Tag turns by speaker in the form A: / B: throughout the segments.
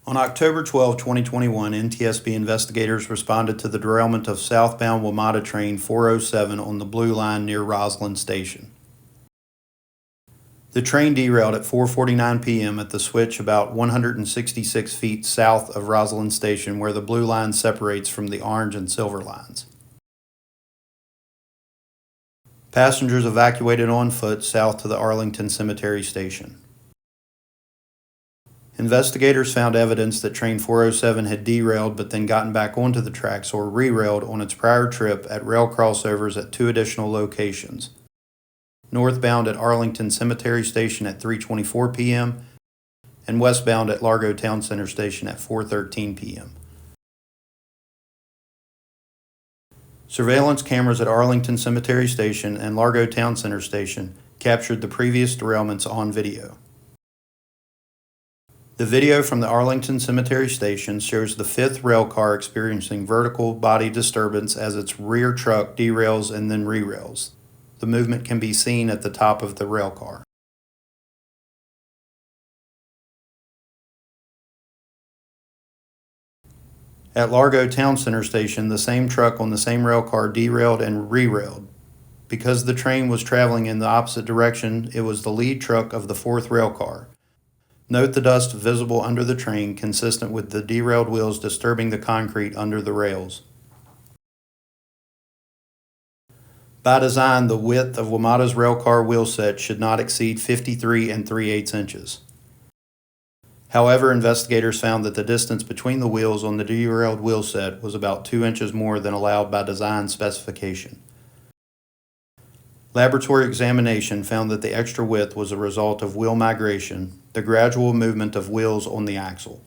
A: On October 12, 2021, NTSB investigators responded to the derailment of southbound WMATA train 407 on the Blue Line near Rosslyn Station. The train derailed at 4:49 p.m. at the switch about 166 feet south of Rosslyn Station, where the Blue Line separates from the Orange and Silver Lines. Passengers evacuated on foot south to the Arlington Cemetery Station. Investigators found evidence that train 407 had derailed but then gotten back onto the tracks or re-railed on its prior trip at rail crossovers at two additional locations: northbound at Arlington Cemetery Station at 3:24 p.m. and westbound at Largo Town Center Station at 4:13 p.m. Surveillance cameras at Arlington Cemetery Station and Largo Town Center Station captured the previous derailments on video. The video from the Arlington Cemetery Station shows the fifth rail car experiencing vertical body disturbance as its rear truck derails and then re-rails. The movement can be seen at the top of the rail car. At Largo Town Center Station, the same truck on the same rail car derailed and re-railed. Because the train was traveling in the opposite direction, it was the lead truck of the fourth rail car. Note the dust visible under the train, consistent with the derailed wheels disturbing the concrete under the rails. By design, the width of WMATA's railcar wheel set should not exceed 53 3/8 inches. However, investigators found that the distance between the wheels on the derailed wheel set was about 2 inches more than allowed by design specification. Laboratory examination found that the extra width was a result of wheel migration, the gradual movement of wheels on the axle.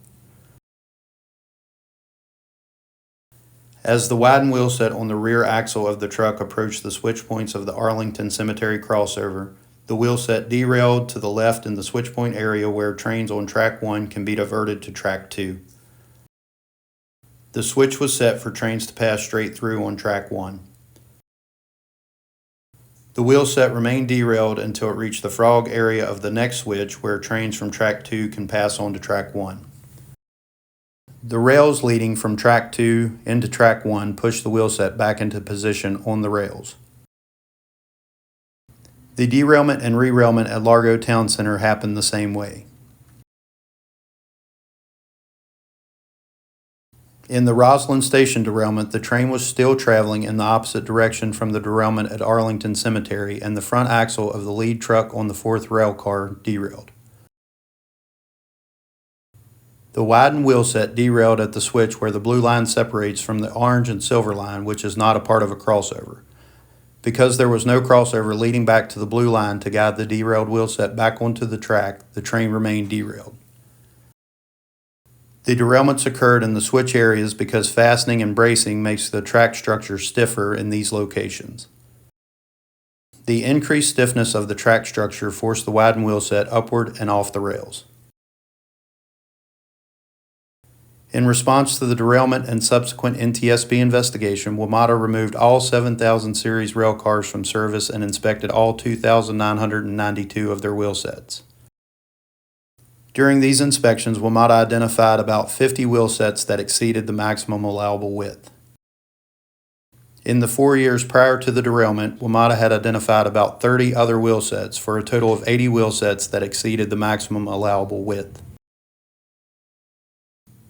A: As the widened wheel set on the rear axle of the truck approached the switch points of the Arlington Cemetery crossover, the wheel set derailed to the left in the switch point area where trains on track 1 can be diverted to track 2. The switch was set for trains to pass straight through on track 1. The wheel set remained derailed until it reached the frog area of the next switch where trains from track 2 can pass on to track 1. The rails leading from track 2 into track 1 push the wheel set back into position on the rails. The derailment and re-railment at Largo Town Center happened the same way. In the Rosslyn Station derailment, the train was still traveling in the opposite direction from the derailment at Arlington Cemetery, and the front axle of the lead truck on the fourth rail car derailed. The widened wheel set derailed at the switch where the Blue Line separates from the Orange and Silver Line, which is not a part of a crossover. Because there was no crossover leading back to the Blue Line to guide the derailed wheel set back onto the track, the train remained derailed. The derailments occurred in the switch areas because fastening and bracing makes the track structure stiffer in these locations. The increased stiffness of the track structure forced the widened wheel set upward and off the rails. In response to the derailment and subsequent NTSB investigation, WMATA removed all 7,000 series rail cars from service and inspected all 2,992 of their wheel sets. During these inspections, WMATA identified about 50 wheel sets that exceeded the maximum allowable width. In the 4 years prior to the derailment, WMATA had identified about 30 other wheel sets for a total of 80 wheel sets that exceeded the maximum allowable width.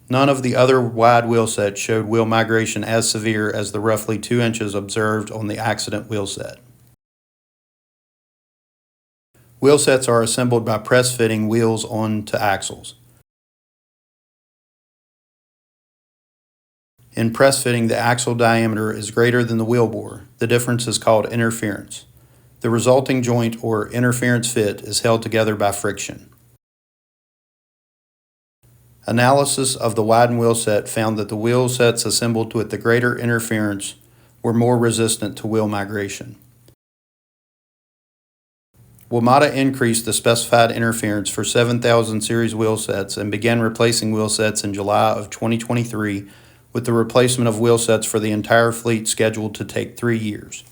A: None of the other wide wheel sets showed wheel migration as severe as the roughly 2 inches observed on the accident wheel set. Wheel sets are assembled by press fitting wheels onto axles. In press fitting, the axle diameter is greater than the wheel bore. The difference is called interference. The resulting joint or interference fit is held together by friction. Analysis of the widened wheel set found that the wheel sets assembled with the greater interference were more resistant to wheel migration. WMATA increased the specified interference for 7,000 series wheel sets and began replacing wheel sets in July of 2023, with the replacement of wheel sets for the entire fleet scheduled to take 3 years.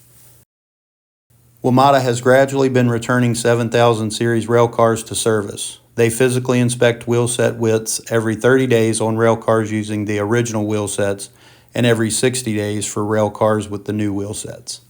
A: WMATA has gradually been returning 7,000 series rail cars to service. They physically inspect wheel set widths every 30 days on rail cars using the original wheel sets and every 60 days for rail cars with the new wheel sets.